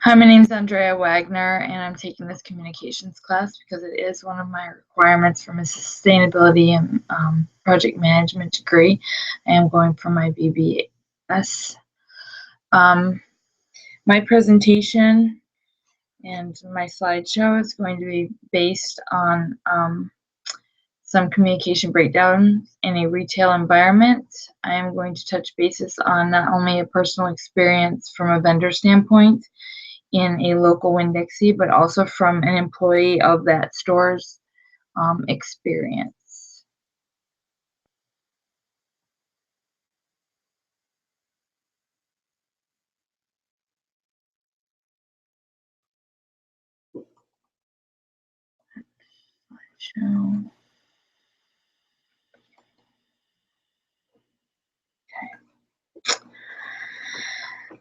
Hi, my name is Abndrea Wagner, and I'm taking this communications class because it is one of my requirements for my sustainability and project management degree. I am going for my BBS. My presentation and my slideshow is going to be based on some communication breakdowns in a retail environment. I am going to touch bases on not only a personal experience from a vendor standpoint in a local Winn-Dixie, but also from an employee of that store's experience.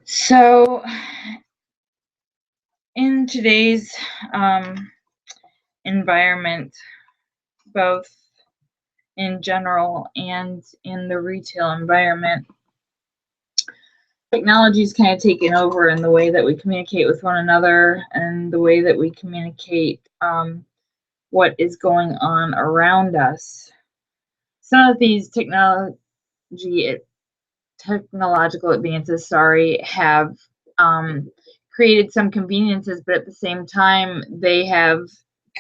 So in today's environment, both in general and in the retail environment, technology is kind of taken over in the way that we communicate with one another and the way that we communicate what is going on around us. Some of these technological advances, have created some conveniences, but at the same time, they have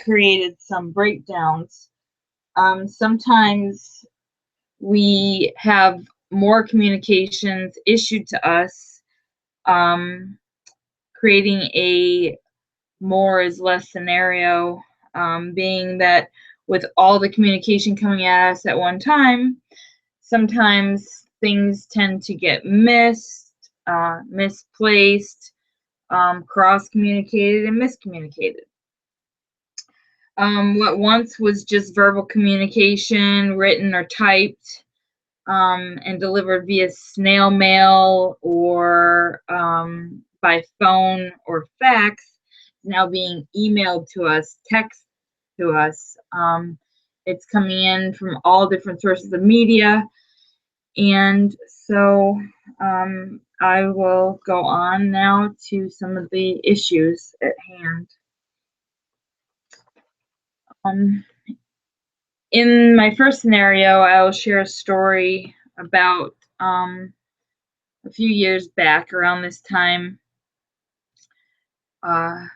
created some breakdowns. Sometimes we have more communications issued to us, creating a more is less scenario, being that with all the communication coming at us at one time, sometimes things tend to get misplaced, cross-communicated, and miscommunicated. What once was just verbal communication, written or typed, and delivered via snail mail or by phone or fax, is now being emailed to us, text to us. It's coming in from all different sources of media. And so I will go on now to some of the issues at hand. In my first scenario, I will share a story about a few years back around this time. It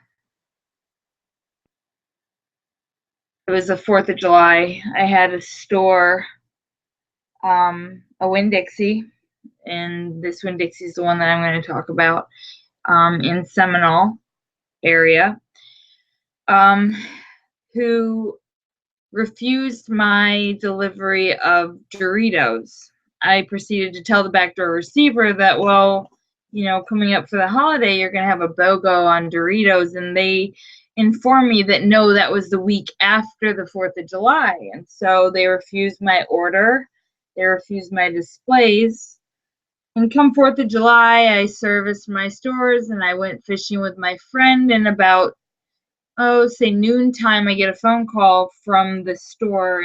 was the 4th of July. I had a store, a Winn-Dixie, and this Winn-Dixie is the one that I'm going to talk about, in Seminole area, who refused my delivery of Doritos. I proceeded to tell the backdoor receiver that, well, you know, coming up for the holiday, you're going to have a BOGO on Doritos. And they informed me that no, that was the week after the 4th of July. And so they refused my order. They refused my displays. And come 4th of July, I serviced my stores and I went fishing with my friend. And about, say noontime, I get a phone call from the store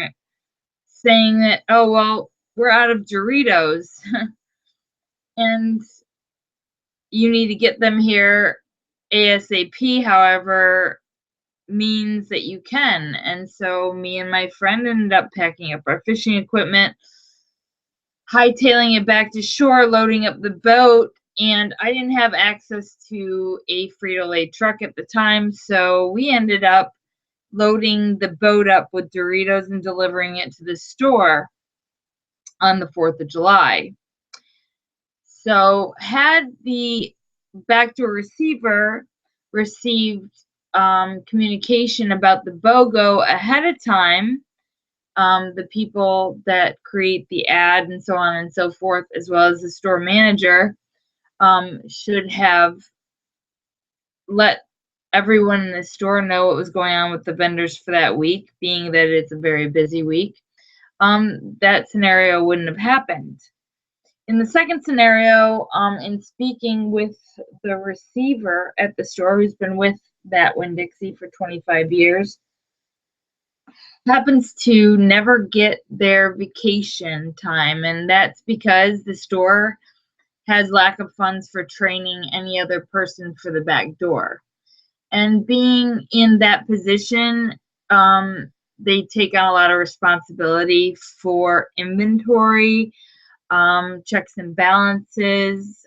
saying that, oh, well, we're out of Doritos and you need to get them here ASAP. However, means that you can. And so me and my friend ended up packing up our fishing equipment, hightailing it back to shore, loading up the boat. And I didn't have access to a Frito-Lay truck at the time, so we ended up loading the boat up with Doritos and delivering it to the store on the 4th of July. So had the backdoor receiver received communication about the BOGO ahead of time, the people that create the ad and so on and so forth, as well as the store manager, should have let everyone in the store know what was going on with the vendors for that week, being that it's a very busy week. That scenario wouldn't have happened. In the second scenario, in speaking with the receiver at the store, who's been with that Winn-Dixie for 25 years, happens to never get their vacation time, and that's because the store has lack of funds for training any other person for the back door. And being in that position, they take on a lot of responsibility for inventory, checks and balances,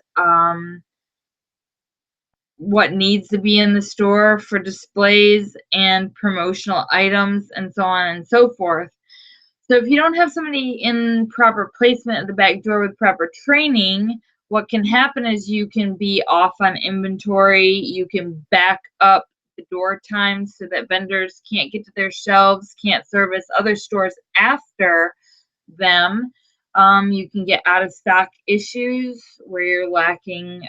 what needs to be in the store for displays and promotional items, and so on and so forth. So if you don't have somebody in proper placement at the back door with proper training, what can happen is you can be off on inventory, you can back up the door times so that vendors can't get to their shelves, can't service other stores after them. You can get out of stock issues where you're lacking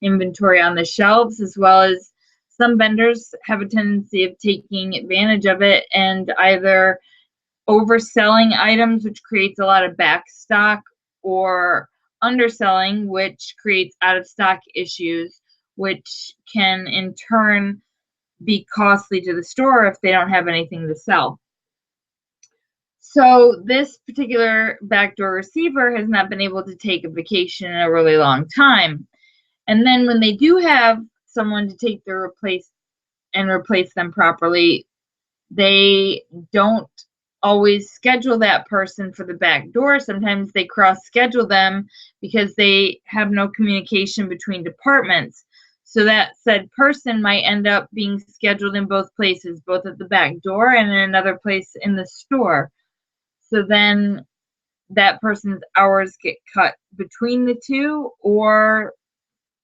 inventory on the shelves, as well as some vendors have a tendency of taking advantage of it and either overselling items, which creates a lot of back stock, or underselling, which creates out of stock issues, which can in turn be costly to the store if they don't have anything to sell. So this particular backdoor receiver has not been able to take a vacation in a really long time. And then when they do have someone to take their replace them properly, they don't always schedule that person for the back door. Sometimes they cross schedule them because they have no communication between departments. So that said person might end up being scheduled in both places, both at the back door and in another place in the store. So then that person's hours get cut between the two, or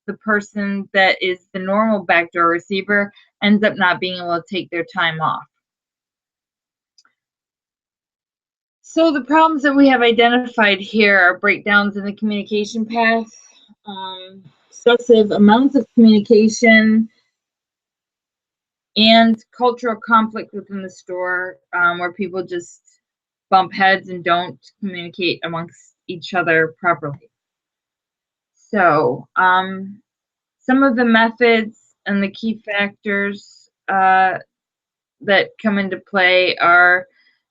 the person that is the normal backdoor receiver ends up not being able to take their time off. So the problems that we have identified here are breakdowns in the communication path, excessive amounts of communication, and cultural conflict within the store, where people just bump heads and don't communicate amongst each other properly. So some of the methods and the key factors that come into play are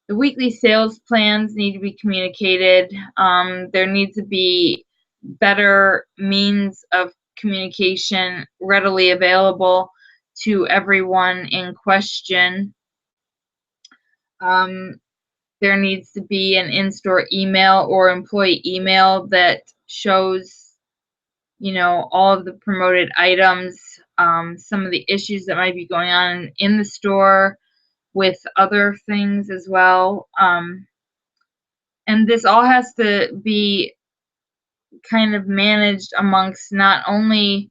the weekly sales plans need to be communicated. There needs to be better means of communication readily available to everyone in question. There needs to be an in-store email or employee email that shows, all of the promoted items, some of the issues that might be going on in the store with other things as well. And this all has to be kind of managed amongst not only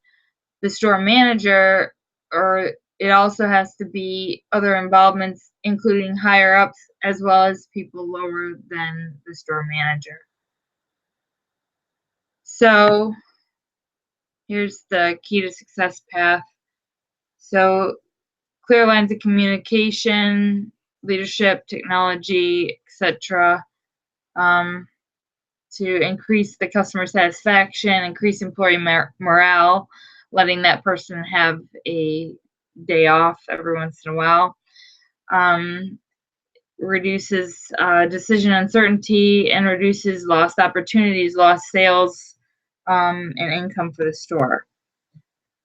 the store manager, or it also has to be other involvements, including higher ups as well as people lower than the store manager. So here's the key to success path. So clear lines of communication, leadership, technology, etc., to increase the customer satisfaction, increase employee morale, letting that person have a day off every once in a while, reduces decision uncertainty, and reduces lost opportunities, lost sales, and income for the store.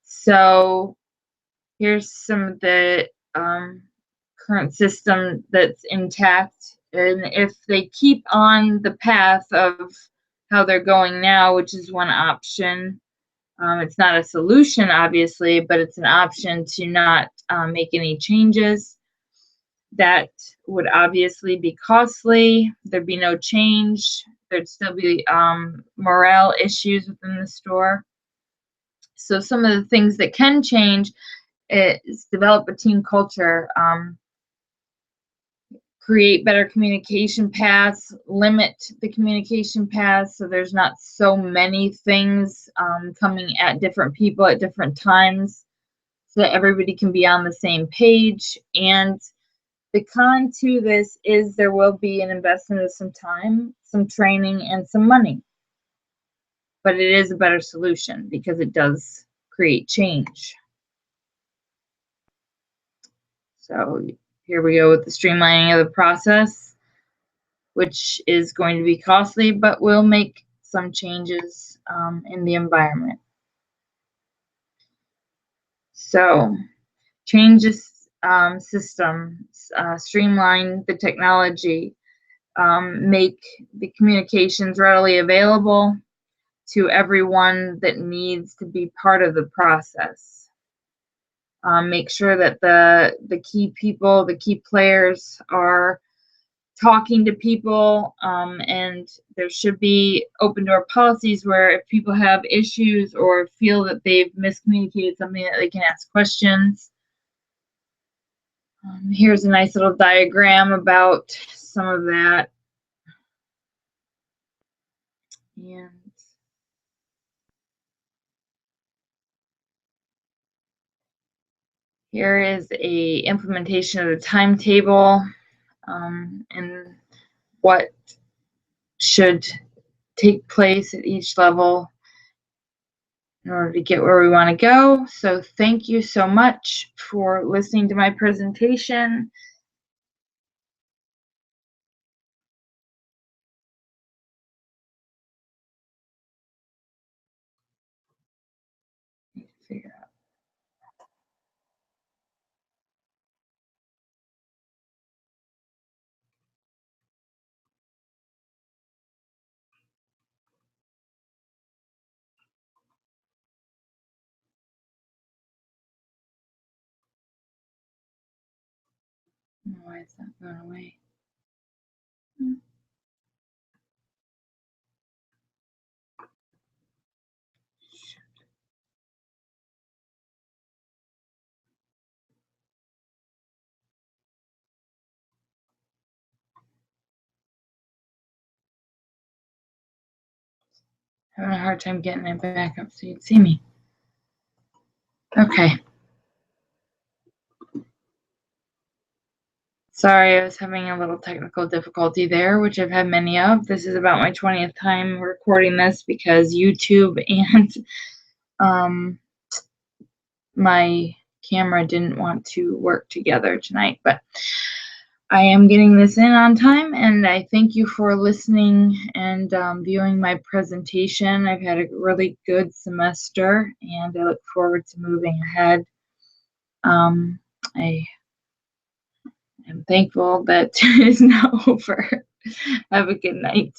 So here's some of the current system that's intact, and if they keep on the path of how they're going now, which is one option, it's not a solution obviously, but it's an option to not make any changes. That would obviously be costly. There'd be no change. There'd still be morale issues within the store. So some of the things that can change is develop a team culture, create better communication paths, limit the communication paths so there's not so many things coming at different people at different times, so that everybody can be on the same page. And the con to this is there will be an investment of some time, some training, and some money. But it is a better solution because it does create change. So here we go with the streamlining of the process, which is going to be costly, but will make some changes in the environment. So change this system, streamline the technology, make the communications readily available to everyone that needs to be part of the process. Make sure that the key people, the key players are talking to people, and there should be open door policies where if people have issues or feel that they've miscommunicated something, that they can ask questions. Here's a nice little diagram about some of that. And here is a implementation of the timetable, and what should take place at each level in order to get where we want to go. So thank you so much for listening to my presentation. Figure out. Why is that going away? Having a hard time getting it back up so you'd see me. Okay. Sorry, I was having a little technical difficulty there, which I've had many of. This is about my 20th time recording this because YouTube and my camera didn't want to work together tonight. But I am getting this in on time, and I thank you for listening and viewing my presentation. I've had a really good semester, and I look forward to moving ahead. I am thankful that it is now over. Have a good night.